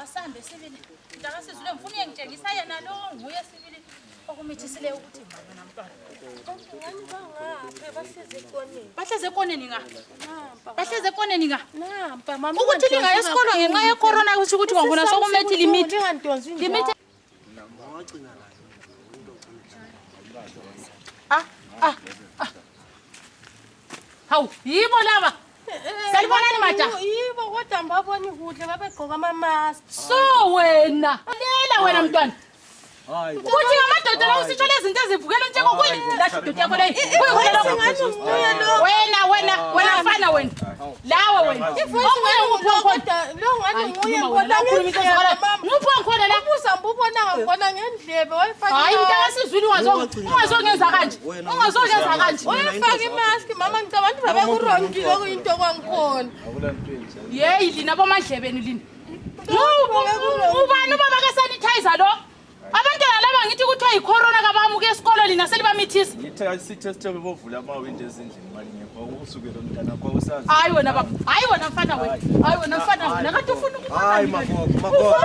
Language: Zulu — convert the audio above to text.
Asambe sibili. Ndakasizule mfuna uyengitshengisa yena lo nguye sibili okumithisileyo ukuthi ngibaba namntwana. Ngani bangapha bahleze ekoneni. Bahleze ekoneni nga? Bahleze ekoneni nga? Nampa mama. Ukuthi linga esikolo ngenxa ye corona ukuthi kwangona sokumethi limit. Limit. Mawagcina la. Hawu, yibo laba. Salibonani mata. Yibo kodwa mbaboni kuhle babegqoka ama mask. So wena. Lela wena mntwana. Hayi. Uthi amadoda la usitsho lezi zinto ezivukela njengoko kuyini lahle doda yakho leyi. Wena mfana wena. Lawe wena. Ongeke kodwa lo ngani nguye ngibona ngendlebe mama. Ngupho ngikhona la. Ubona ngibona ngendlebe wayifaka. Hayi mntakasizwini ungazongenza kanje. Ungazongenza kanje. Wayifaka imask mama ngicabanga baba kurongile kuyinto kwangikhona. Yeyi lina bomandlebeni lina. Ubani ubaba ka sanitizer lo? Abantwana laba ngithi kuthiwa yicorona kabamuke esikolo lina selibamithisa. Ngithe siteste bebovula ama-window ezindlini manje ngekho usukela umntana wakho usazi. Hayi wena baba. Hayi wena mfana wena. Hayi wena mfana wena. Kade ufuna ukubona. Hayi magogo.